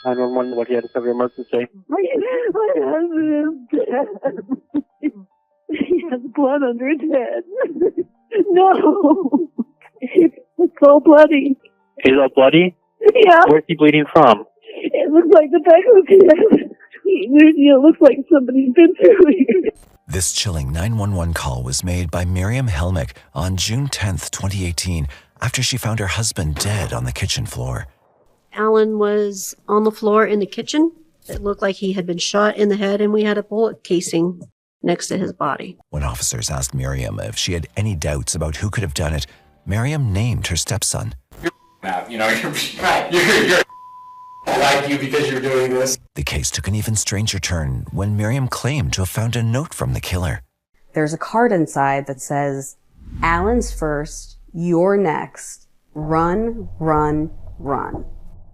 911, what do you have to cover your mouth to say? My husband is dead. He has blood under his head. No. It's all bloody. He's all bloody? Yeah. Where's he bleeding from? It looks like the back of his head. It looks like somebody's been through here. This chilling 911 call was made by Miriam Helmick on June 10th, 2018, after she found her husband dead on the kitchen floor. Alan was on the floor in the kitchen. It looked like he had been shot in the head, and we had a bullet casing next to his body. When officers asked Miriam if she had any doubts about who could have done it, Miriam named her stepson. You're I like you because you're doing this. The case took an even stranger turn when Miriam claimed to have found a note from the killer. There's a card inside that says, "Alan's first, you're next. Run, run, run."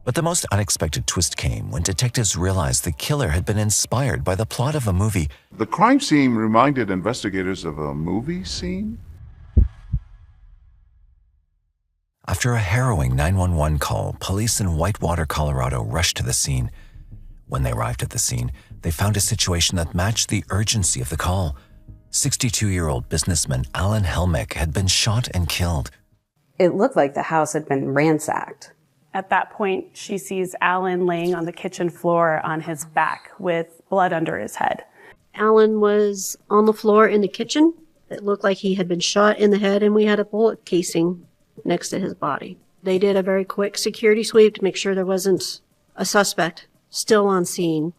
But the most unexpected twist came when detectives realized the killer had been inspired by the plot of a movie. The crime scene reminded investigators of a movie scene. After a harrowing 911 call, police in Whitewater, Colorado rushed to the scene. When they arrived at the scene, they found a situation that matched the urgency of the call. 62-year-old businessman Alan Helmick had been shot and killed. It looked like the house had been ransacked. At that point, she sees Alan laying on the kitchen floor on his back with blood under his head. Alan was on the floor in the kitchen. It looked like he had been shot in the head, and we had a bullet casing next to his body. They did a very quick security sweep to make sure there wasn't a suspect still on scene.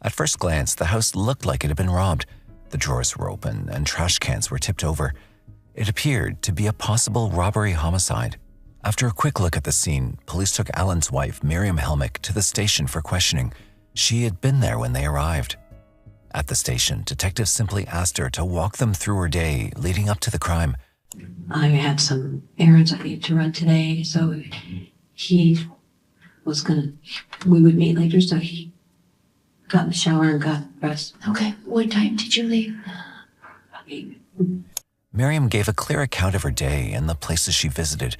At first glance, the house looked like it had been robbed. The drawers were open and trash cans were tipped over. It appeared to be a possible robbery homicide. After a quick look at the scene, police took Alan's wife, Miriam Helmick, to the station for questioning. She had been there when they arrived. At the station, detectives simply asked her to walk them through her day leading up to the crime. I had some errands I needed to run today, so we would meet later, so he got in the shower and got dressed. Okay, what time did you leave? About 8. Miriam gave a clear account of her day and the places she visited.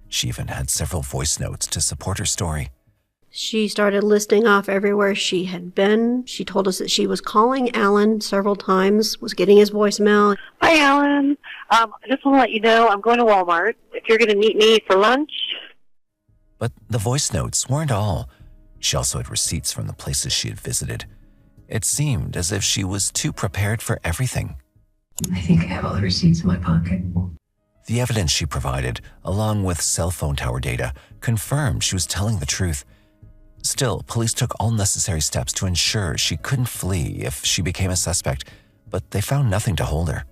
She even had several voice notes to support her story. She started listing off everywhere she had been. She told us that she was calling Alan several times, was getting his voicemail. Hi, Alan. I just want to let you know I'm going to Walmart. If you're going to meet me for lunch. But the voice notes weren't all. She also had receipts from the places she had visited. It seemed as if she was too prepared for everything. I think I have all the receipts in my pocket. The evidence she provided, along with cell phone tower data, confirmed she was telling the truth. Still, police took all necessary steps to ensure she couldn't flee if she became a suspect, but they found nothing to hold her.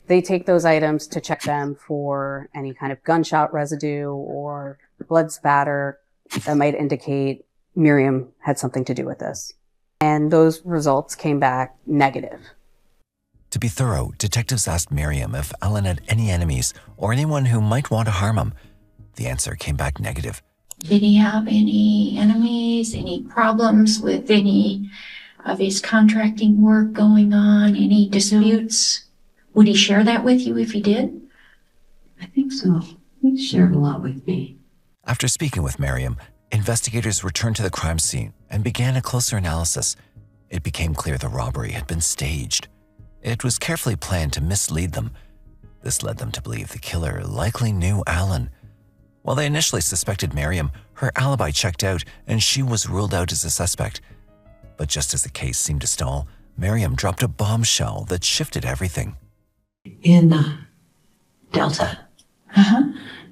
They take those items to check them for any kind of gunshot residue or blood spatter that might indicate Miriam had something to do with this. And those results came back negative. To be thorough, detectives asked Miriam if Alan had any enemies or anyone who might want to harm him. The answer came back negative. Did he have any enemies, any problems with any of his contracting work going on, any disputes? Would he share that with you if he did? I think so. He shared a lot with me. After speaking with Miriam, investigators returned to the crime scene and began a closer analysis. It became clear the robbery had been staged. It was carefully planned to mislead them. This led them to believe the killer likely knew Alan. While they initially suspected Miriam, her alibi checked out and she was ruled out as a suspect. But just as the case seemed to stall, Miriam dropped a bombshell that shifted everything. In Delta.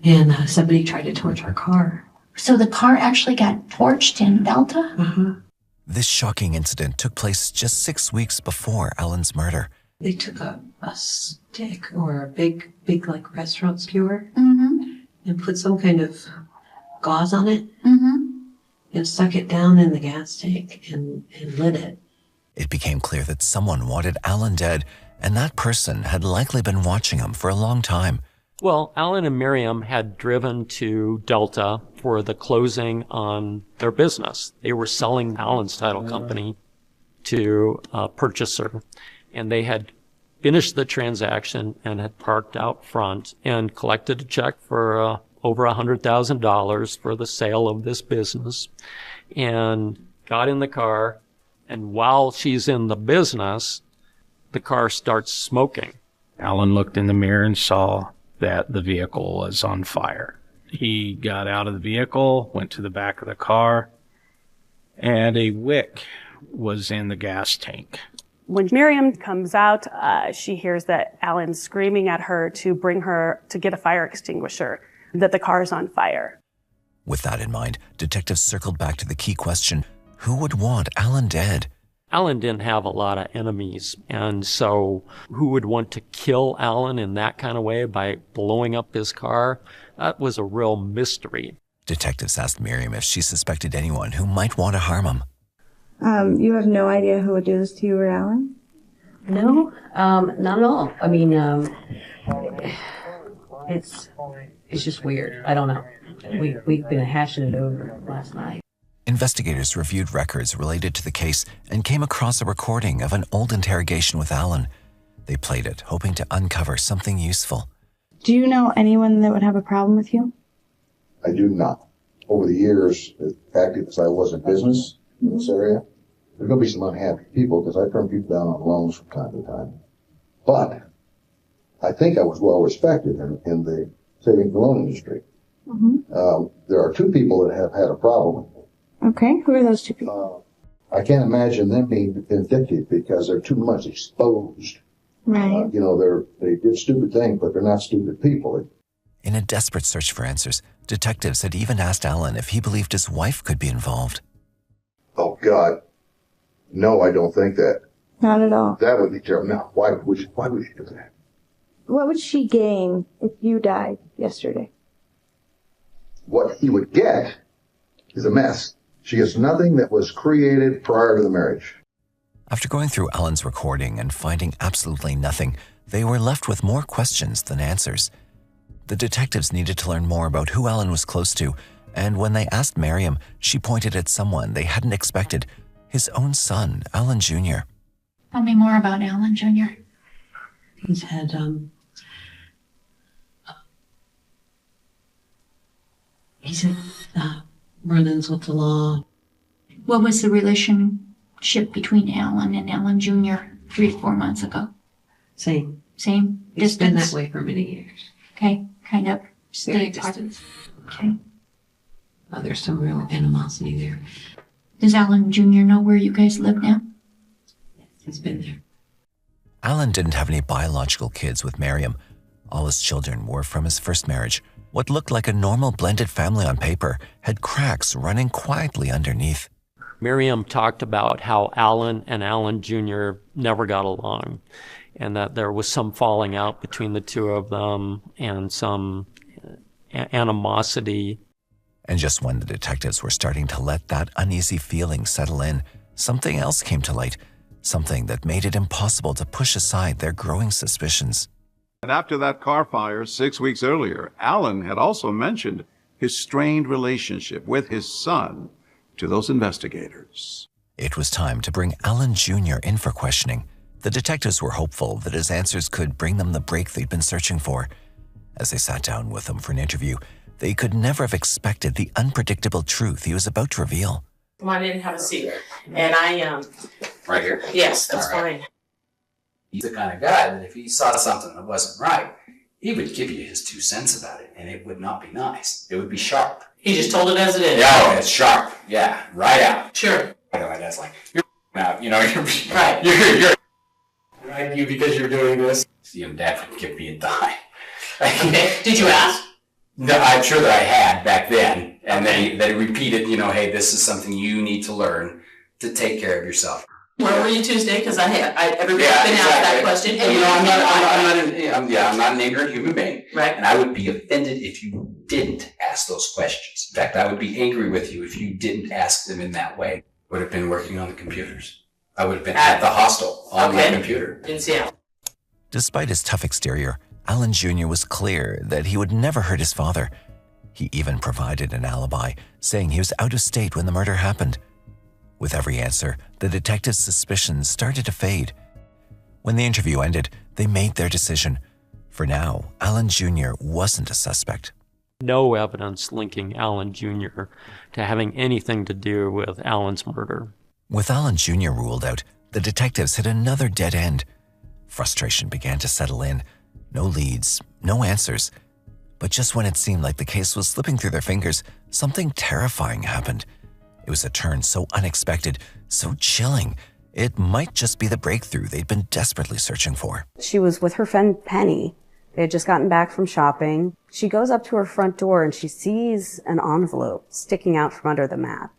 And somebody tried to torch our car. So the car actually got torched in Delta? This shocking incident took place just 6 weeks before Alan's murder. They took a stick or a big like restaurant skewer and put some kind of gauze on it and stuck it down in the gas tank and lit it. It became clear that someone wanted Alan dead, and that person had likely been watching him for a long time. Well, Alan and Miriam had driven to Delta for the closing on their business. They were selling Alan's title company to a purchaser, and they had finished the transaction and had parked out front and collected a check for over $100,000 for the sale of this business, and got in the car. And while she's in the business, the car starts smoking. Alan looked in the mirror and saw that the vehicle was on fire. He got out of the vehicle, went to the back of the car, and a wick was in the gas tank. When Miriam comes out, she hears that Alan's screaming at her to bring her to get a fire extinguisher, that the car is on fire. With that in mind, detectives circled back to the key question, who would want Alan dead? Alan didn't have a lot of enemies, and so who would want to kill Alan in that kind of way by blowing up his car? That was a real mystery. Detectives asked Miriam if she suspected anyone who might want to harm him. You have no idea who would do this to you or Alan? No, not at all. I mean, it's just weird. I don't know. We've been hashing it over last night. Investigators reviewed records related to the case and came across a recording of an old interrogation with Alan. They played it, hoping to uncover something useful. Do you know anyone that would have a problem with you? I do not. Over the years, active as I was in business in this area, there's going to be some unhappy people because I turn people down on loans from time to time. But I think I was well respected in the savings and loan industry. There are two people that have had a problem with me. Okay, who are those two people? I can't imagine them being vindictive because they're too much exposed. Right. They did stupid things, but they're not stupid people. In a desperate search for answers, detectives had even asked Alan if he believed his wife could be involved. Oh, God. No, I don't think that. Not at all. That would be terrible. No, why would you do that? What would she gain if you died yesterday? What he would get is a mess. She gets nothing that was created prior to the marriage. After going through Alan's recording and finding absolutely nothing, they were left with more questions than answers. The detectives needed to learn more about who Alan was close to, and when they asked Miriam, she pointed at someone they hadn't expected, his own son, Alan Jr. Tell me more about Alan Jr. He's had, run-ins with the law. What was the relationship between Alan and Alan Jr. 3 to 4 months ago? Same. Same It's distance? been that way for many years. Okay, kind of Very stay apart. distant. Okay. There's some real animosity there. Does Alan Jr. know where you guys live now? He's been there. Alan didn't have any biological kids with Miriam. All his children were from his first marriage. What looked like a normal blended family on paper had cracks running quietly underneath. Miriam talked about how Alan and Alan Jr. never got along, and that there was some falling out between the two of them and some animosity. And just when the detectives were starting to let that uneasy feeling settle in, something else came to light, something that made it impossible to push aside their growing suspicions. And after that car fire 6 weeks earlier, Alan had also mentioned his strained relationship with his son to those investigators. It was time to bring Alan Jr. in for questioning. The detectives were hopeful that his answers could bring them the break they'd been searching for. As they sat down with him for an interview, they could never have expected the unpredictable truth he was about to reveal. Come on in and have a seat. And I, Right here? yes, that's All right. fine. He's the kind of guy that if he saw something that wasn't right, he would give you his 2 cents about it, and it would not be nice. It would be sharp. He just told it as it is. Yeah, it's sharp. Yeah, right out. Sure. I go, that's like, you're out, you're Right. You're right, you because you're doing this. Dad would give me a dime. Okay. Did you ask? No, I'm sure that I had back then, and they repeated, hey, this is something you need to learn to take care of yourself. Where were you Tuesday? Because everybody's been asked that question. And I'm not an ignorant human being. Right. And I would be offended if you didn't ask those questions. In fact, I would be angry with you if you didn't ask them in that way. Would have been working on the computers. I would have been at the hostel on my computer. In Seattle. Despite his tough exterior, Alan Jr. was clear that he would never hurt his father. He even provided an alibi, saying he was out of state when the murder happened. With every answer, the detectives' suspicions started to fade. When the interview ended, they made their decision. For now, Alan Jr. wasn't a suspect. No evidence linking Allen Jr. to having anything to do with Allen's murder. With Allen Jr. ruled out, the detectives hit another dead end. Frustration began to settle in. No leads, no answers. But just when it seemed like the case was slipping through their fingers, something terrifying happened. It was a turn so unexpected, so chilling. It might just be the breakthrough they'd been desperately searching for. She was with her friend Penny. They had just gotten back from shopping. She goes up to her front door and she sees an envelope sticking out from under the mat.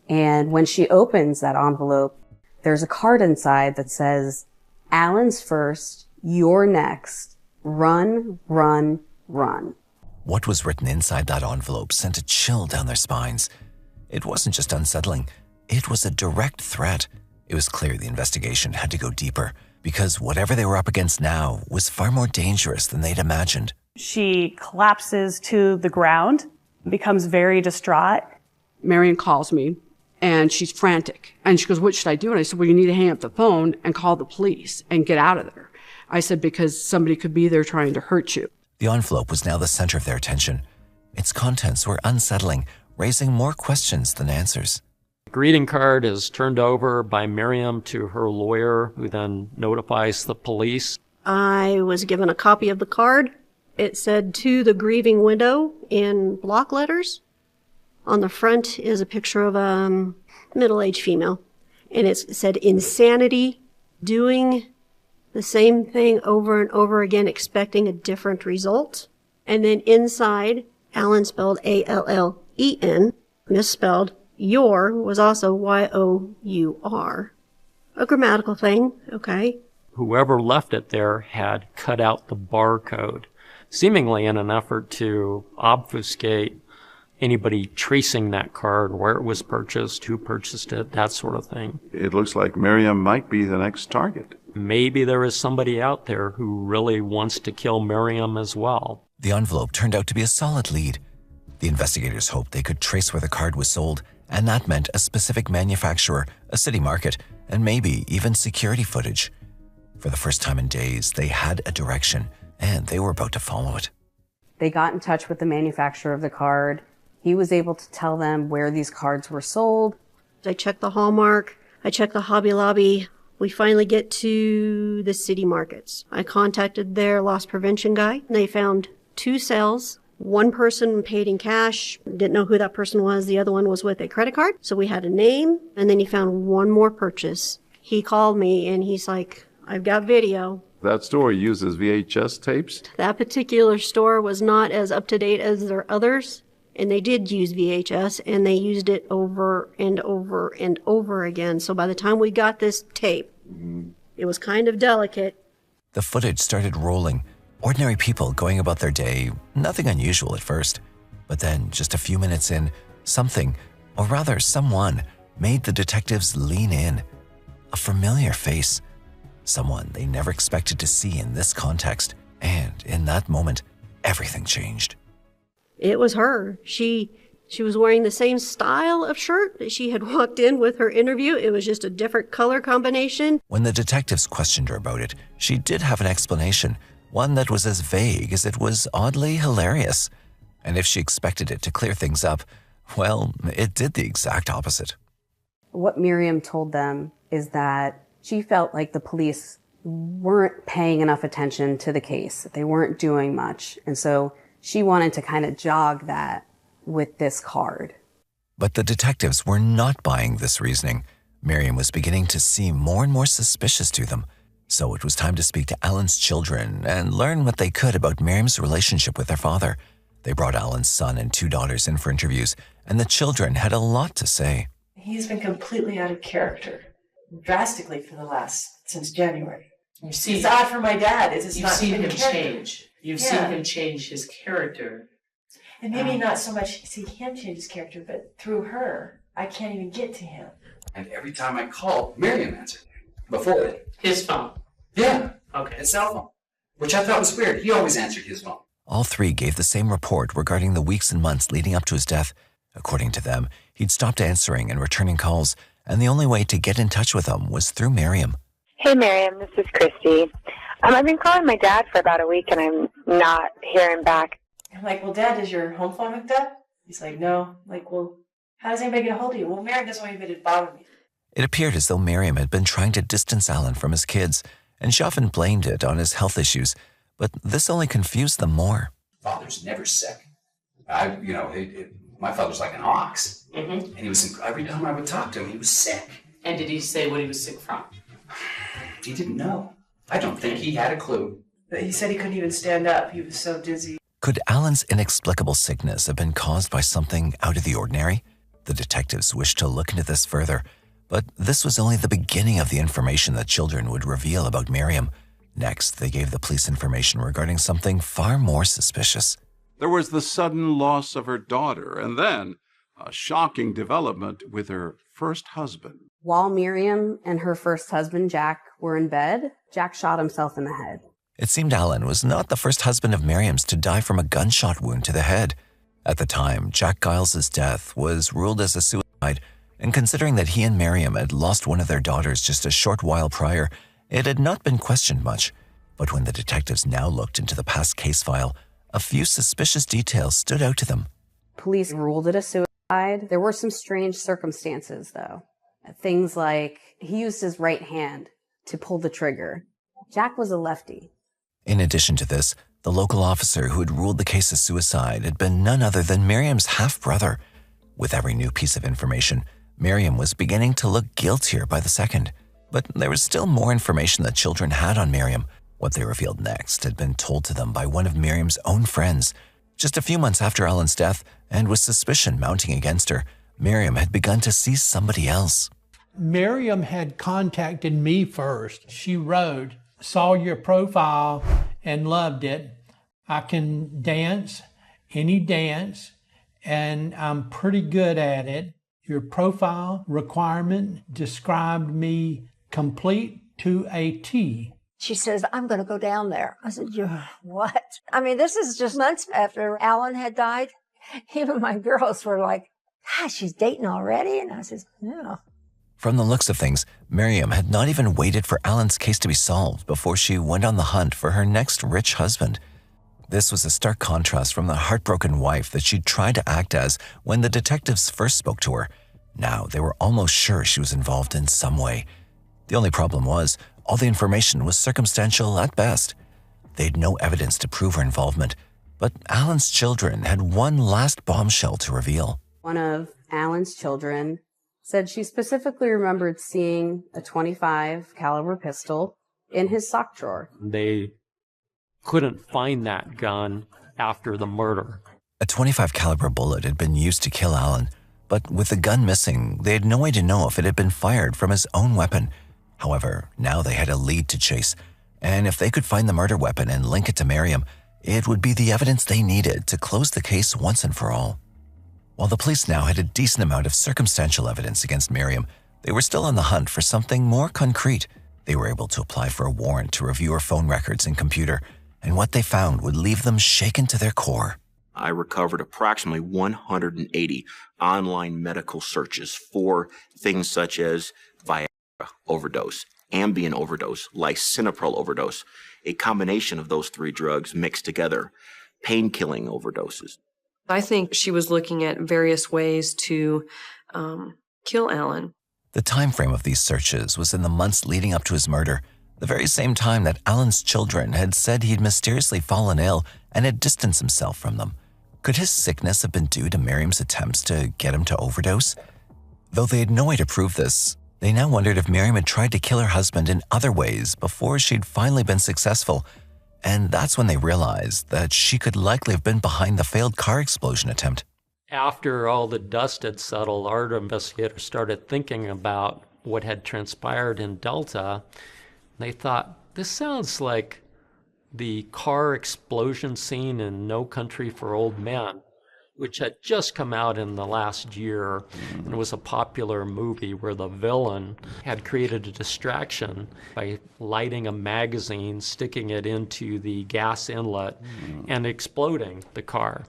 And when she opens that envelope, there's a card inside that says, "Allen's first, you're next. Run, run, run." What was written inside that envelope sent a chill down their spines. It wasn't just unsettling, it was a direct threat. It was clear the investigation had to go deeper, because whatever they were up against now was far more dangerous than they'd imagined. She collapses to the ground, becomes very distraught. Marion calls me, and she's frantic. And she goes, "What should I do?" And I said, "Well, you need to hang up the phone and call the police and get out of there." I said, "Because somebody could be there trying to hurt you." The envelope was now the center of their attention. Its contents were unsettling, raising more questions than answers. The greeting card is turned over by Miriam to her lawyer, who then notifies the police. I was given a copy of the card. It said, "To the grieving widow," in block letters. On the front is a picture of a middle-aged female. And it said, "Insanity, doing the same thing over and over again, expecting a different result." And then inside, Allen spelled A-L-L-E-N, misspelled. Your was also Y-O-U-R. A grammatical thing, okay. Whoever left it there had cut out the barcode, seemingly in an effort to obfuscate anybody tracing that card, where it was purchased, who purchased it, that sort of thing. It looks like Miriam might be the next target. Maybe there is somebody out there who really wants to kill Miriam as well. The envelope turned out to be a solid lead. The investigators hoped they could trace where the card was sold, and that meant a specific manufacturer, a city market, and maybe even security footage. For the first time in days, they had a direction, and they were about to follow it. They got in touch with the manufacturer of the card. He was able to tell them where these cards were sold. I checked the Hallmark. I checked the Hobby Lobby. We finally get to the city markets. I contacted their loss prevention guy. They found 2 sales. One person paid in cash, didn't know who that person was. The other one was with a credit card. So we had a name, and then he found one more purchase. He called me, and he's like, "I've got video." That store uses VHS tapes? That particular store was not as up-to-date as their others, and they did use VHS, and they used it over and over and over again. So by the time we got this tape, it was kind of delicate. The footage started rolling. Ordinary people going about their day, nothing unusual at first. But then, just a few minutes in, something, or rather someone, made the detectives lean in. A familiar face. Someone they never expected to see in this context. And in that moment, everything changed. It was her. She was wearing the same style of shirt that she had walked in with her interview. It was just a different color combination. When the detectives questioned her about it, she did have an explanation, one that was as vague as it was oddly hilarious. And if she expected it to clear things up, well, it did the exact opposite. What Miriam told them is that she felt like the police weren't paying enough attention to the case. They weren't doing much. And so she wanted to kind of jog that with this card. But the detectives were not buying this reasoning. Miriam was beginning to seem more and more suspicious to them. So it was time to speak to Alan's children and learn what they could about Miriam's relationship with their father. They brought Alan's son and 2 daughters in for interviews, and the children had a lot to say. He's been completely out of character, drastically since January. It's odd for my dad. You've seen him change. You've seen him change his character. And maybe not so much see him change his character, but through her, I can't even get to him. And every time I called, Miriam answered. Before that. His phone? Yeah. Okay. His cell phone. Which I thought was weird. He always answered his phone. All 3 gave the same report regarding the weeks and months leading up to his death. According to them, he'd stopped answering and returning calls, and the only way to get in touch with them was through Miriam. Hey, Miriam, this is Christy. I've been calling my dad for about a week, and I'm not hearing back. I'm like, well, Dad, is your home phone hooked up? He's like, no. I'm like, well, how does anybody get a hold of you? Well, Miriam doesn't want anybody to bother me. It appeared as though Miriam had been trying to distance Alan from his kids, and she often blamed it on his health issues, but this only confused them more. Father's never sick. My father's like an ox. And he was, every time I would talk to him, he was sick. And did he say what he was sick from? He didn't know. I don't think he had a clue. But he said he couldn't even stand up. He was so dizzy. Could Alan's inexplicable sickness have been caused by something out of the ordinary? The detectives wished to look into this further, but this was only the beginning of the information that children would reveal about Miriam. Next, they gave the police information regarding something far more suspicious. There was the sudden loss of her daughter, and then a shocking development with her first husband. While Miriam and her first husband, Jack, were in bed, Jack shot himself in the head. It seemed Alan was not the first husband of Miriam's to die from a gunshot wound to the head. At the time, Jack Giles' death was ruled as a suicide, and considering that he and Miriam had lost one of their daughters just a short while prior, it had not been questioned much. But when the detectives now looked into the past case file, a few suspicious details stood out to them. Police ruled it a suicide. There were some strange circumstances, though. Things like he used his right hand to pull the trigger. Jack was a lefty. In addition to this, the local officer who had ruled the case a suicide had been none other than Miriam's half-brother. With every new piece of information, Miriam was beginning to look guiltier by the second. But there was still more information that children had on Miriam. What they revealed next had been told to them by one of Miriam's own friends. Just a few months after Alan's death, and with suspicion mounting against her, Miriam had begun to see somebody else. Miriam had contacted me first. She wrote, "Saw your profile and loved it. I can dance, any dance, and I'm pretty good at it. Your profile requirement described me complete to a T." She says, "I'm going to go down there." I said, "What?" I mean, this is just months after Alan had died. Even my girls were like, "Gosh, she's dating already?" And I said, "Yeah." From the looks of things, Miriam had not even waited for Alan's case to be solved before she went on the hunt for her next rich husband. This was a stark contrast from the heartbroken wife that she'd tried to act as when the detectives first spoke to her. Now they were almost sure she was involved in some way. The only problem was, all the information was circumstantial at best. They had no evidence to prove her involvement, but Alan's children had one last bombshell to reveal. One of Alan's children said she specifically remembered seeing a .25 caliber pistol in his sock drawer. They couldn't find that gun after the murder. A .25 caliber bullet had been used to kill Alan, but with the gun missing, they had no way to know if it had been fired from his own weapon. However, now they had a lead to chase, and if they could find the murder weapon and link it to Miriam, it would be the evidence they needed to close the case once and for all. While the police now had a decent amount of circumstantial evidence against Miriam, they were still on the hunt for something more concrete. They were able to apply for a warrant to review her phone records and computer, and what they found would leave them shaken to their core. I recovered approximately 180 online medical searches for things such as Viagra overdose, Ambien overdose, lisinopril overdose, a combination of those three drugs mixed together, pain-killing overdoses. I think she was looking at various ways to kill Alan. The time frame of these searches was in the months leading up to his murder, the very same time that Alan's children had said he'd mysteriously fallen ill and had distanced himself from them. Could his sickness have been due to Miriam's attempts to get him to overdose? Though they had no way to prove this, they now wondered if Miriam had tried to kill her husband in other ways before she'd finally been successful. And that's when they realized that she could likely have been behind the failed car explosion attempt. After all the dust had settled, our investigators started thinking about what had transpired in Delta. They thought, this sounds like the car explosion scene in No Country for Old Men, which had just come out in the last year, and it was a popular movie where the villain had created a distraction by lighting a magazine, sticking it into the gas inlet, and exploding the car.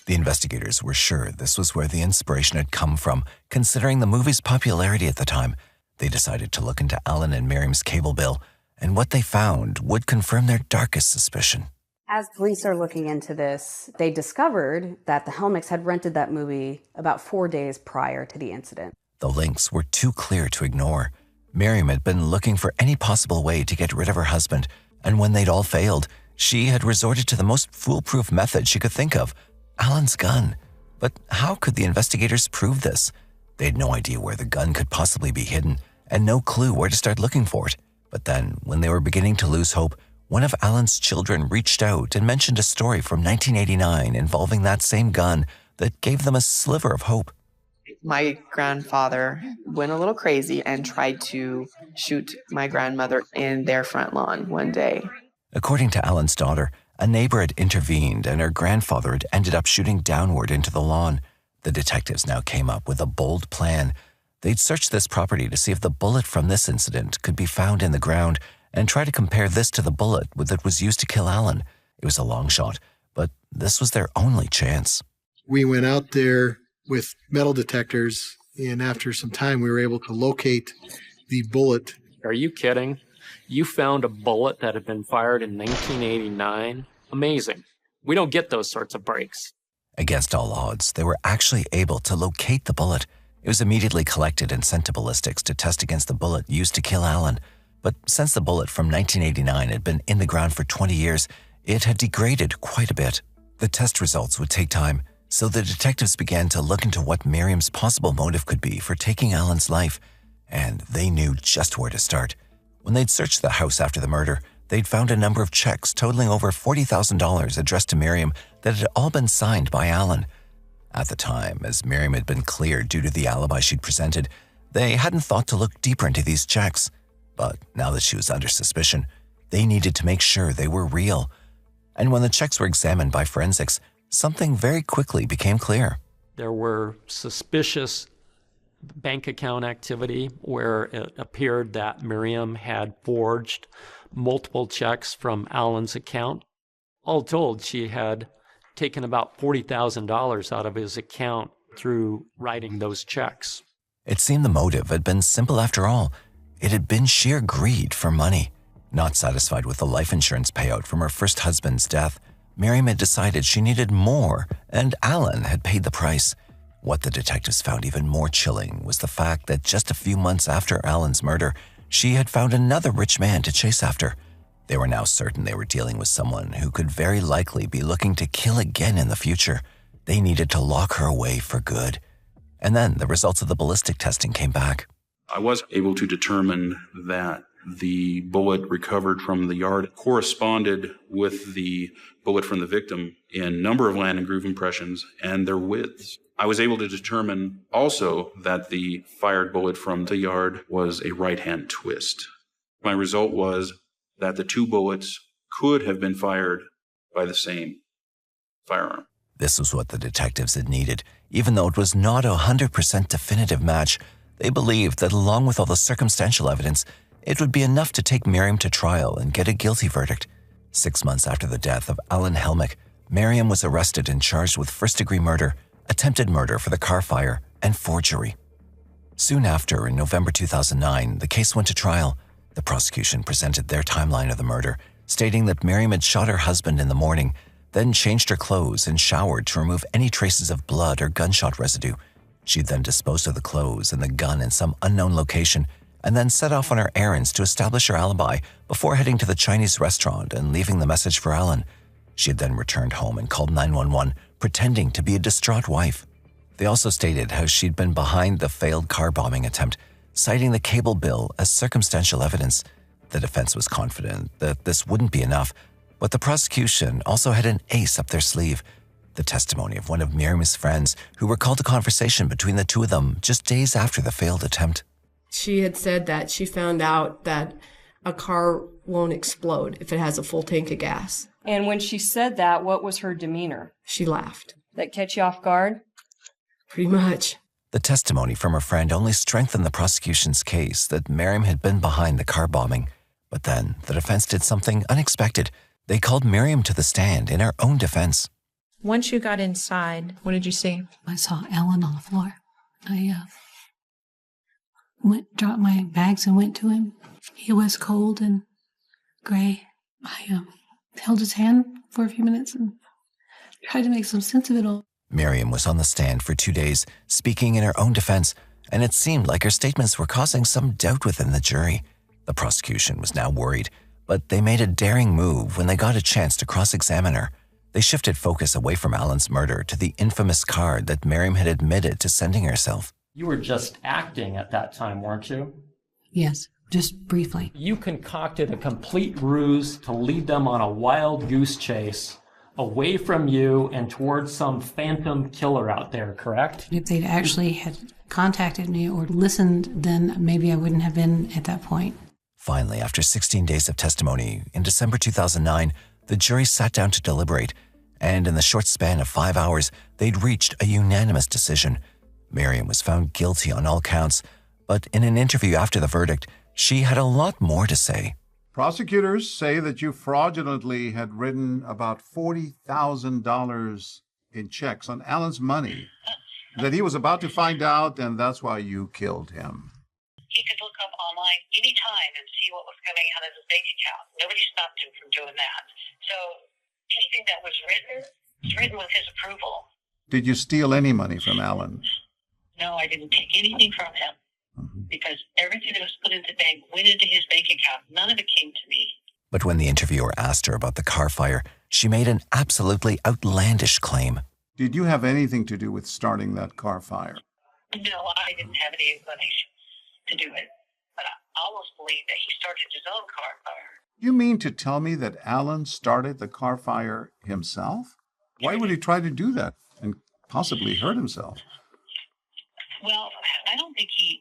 The investigators were sure this was where the inspiration had come from, considering the movie's popularity at the time. They decided to look into Alan and Miriam's cable bill, and what they found would confirm their darkest suspicion. As police are looking into this, they discovered that the Helmicks had rented that movie about 4 days prior to the incident. The links were too clear to ignore. Miriam had been looking for any possible way to get rid of her husband, and when they'd all failed, she had resorted to the most foolproof method she could think of, Alan's gun. But how could the investigators prove this? They had no idea where the gun could possibly be hidden, and no clue where to start looking for it. But then, when they were beginning to lose hope, one of Alan's children reached out and mentioned a story from 1989 involving that same gun that gave them a sliver of hope. My grandfather went a little crazy and tried to shoot my grandmother in their front lawn one day. According to Alan's daughter, a neighbor had intervened and her grandfather had ended up shooting downward into the lawn. The detectives now came up with a bold plan. They'd search this property to see if the bullet from this incident could be found in the ground and try to compare this to the bullet that was used to kill Alan. It was a long shot, but this was their only chance. We went out there with metal detectors, and after some time we were able to locate the bullet. Are you kidding? You found a bullet that had been fired in 1989? Amazing. We don't get those sorts of breaks. Against all odds, they were actually able to locate the bullet. It was immediately collected and sent to ballistics to test against the bullet used to kill Alan. But since the bullet from 1989 had been in the ground for 20 years, it had degraded quite a bit. The test results would take time, so the detectives began to look into what Miriam's possible motive could be for taking Alan's life, and they knew just where to start. When they'd searched the house after the murder, they'd found a number of checks totaling over $40,000 addressed to Miriam that had all been signed by Alan. At the time, as Miriam had been cleared due to the alibi she'd presented, they hadn't thought to look deeper into these checks. But now that she was under suspicion, they needed to make sure they were real. And when the checks were examined by forensics, something very quickly became clear. There were suspicious bank account activity where it appeared that Miriam had forged multiple checks from Alan's account. All told, she had taken about $40,000 out of his account through writing those checks. It seemed the motive had been simple after all. It had been sheer greed for money. Not satisfied with the life insurance payout from her first husband's death, Miriam had decided she needed more, and Alan had paid the price. What the detectives found even more chilling was the fact that just a few months after Alan's murder, she had found another rich man to chase after. They were now certain they were dealing with someone who could very likely be looking to kill again in the future. They needed to lock her away for good. And then the results of the ballistic testing came back. I was able to determine that the bullet recovered from the yard corresponded with the bullet from the victim in number of land and groove impressions and their widths. I was able to determine also that the fired bullet from the yard was a right-hand twist. My result was that the two bullets could have been fired by the same firearm. This was what the detectives had needed. Even though it was not a 100% definitive match, they believed that along with all the circumstantial evidence, it would be enough to take Miriam to trial and get a guilty verdict. 6 months after the death of Alan Helmick, Miriam was arrested and charged with first-degree murder, attempted murder for the car fire, and forgery. Soon after, in November 2009, the case went to trial. The prosecution presented their timeline of the murder, stating that Miriam had shot her husband in the morning, then changed her clothes and showered to remove any traces of blood or gunshot residue. She'd then disposed of the clothes and the gun in some unknown location, and then set off on her errands to establish her alibi before heading to the Chinese restaurant and leaving the message for Alan. She had then returned home and called 911, pretending to be a distraught wife. They also stated how she'd been behind the failed car bombing attempt, citing the cable bill as circumstantial evidence. The defense was confident that this wouldn't be enough, but the prosecution also had an ace up their sleeve: the testimony of one of Miriam's friends who recalled a conversation between the two of them just days after the failed attempt. She had said that she found out that a car won't explode if it has a full tank of gas. And when she said that, what was her demeanor? She laughed. That catch you off guard? Pretty much. The testimony from her friend only strengthened the prosecution's case that Miriam had been behind the car bombing. But then the defense did something unexpected. They called Miriam to the stand in her own defense. Once you got inside, what did you see? I saw Alan on the floor. I dropped my bags and went to him. He was cold and gray. I held his hand for a few minutes and tried to make some sense of it all. Miriam was on the stand for 2 days, speaking in her own defense, and it seemed like her statements were causing some doubt within the jury. The prosecution was now worried, but they made a daring move when they got a chance to cross-examine her. They shifted focus away from Alan's murder to the infamous card that Miriam had admitted to sending herself. You were just acting at that time, weren't you? Yes, just briefly. You concocted a complete ruse to lead them on a wild goose chase away from you and towards some phantom killer out there, correct? If they'd actually had contacted me or listened, then maybe I wouldn't have been at that point. Finally, after 16 days of testimony, in December 2009, the jury sat down to deliberate, and in the short span of 5 hours, they'd reached a unanimous decision. Miriam was found guilty on all counts, but in an interview after the verdict, she had a lot more to say. Prosecutors say that you fraudulently had written about $40,000 in checks on Alan's money, that he was about to find out, and that's why you killed him. He could look up online anytime and see what was coming out of his bank account. Nobody stopped him from doing that. So anything that was written with his approval. Did you steal any money from Alan? No, I didn't take anything from him because everything that was put into the bank went into his bank account. None of it came to me. But when the interviewer asked her about the car fire, she made an absolutely outlandish claim. Did you have anything to do with starting that car fire? No, I didn't have any inclination to do it. But I almost believe that he started his own car fire. You mean to tell me that Alan started the car fire himself? Why would he try to do that and possibly hurt himself? Well, I don't think he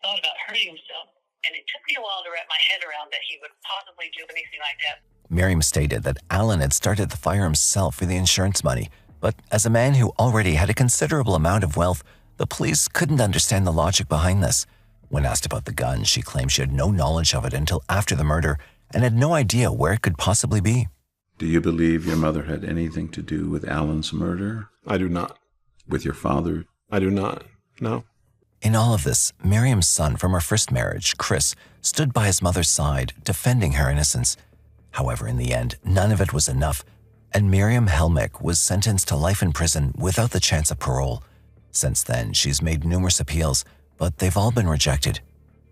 thought about hurting himself, and it took me a while to wrap my head around that he would possibly do anything like that. Miriam stated that Alan had started the fire himself for the insurance money, but as a man who already had a considerable amount of wealth, the police couldn't understand the logic behind this. When asked about the gun, she claimed she had no knowledge of it until after the murder and had no idea where it could possibly be. Do you believe your mother had anything to do with Alan's murder? I do not. With your father? I do not. No. In all of this, Miriam's son from her first marriage, Chris, stood by his mother's side, defending her innocence. However, in the end, none of it was enough, and Miriam Helmick was sentenced to life in prison without the chance of parole. Since then, she's made numerous appeals, but they've all been rejected.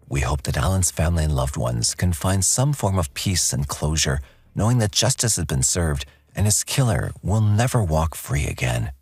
We hope that Alan's family and loved ones can find some form of peace and closure, knowing that justice has been served and his killer will never walk free again.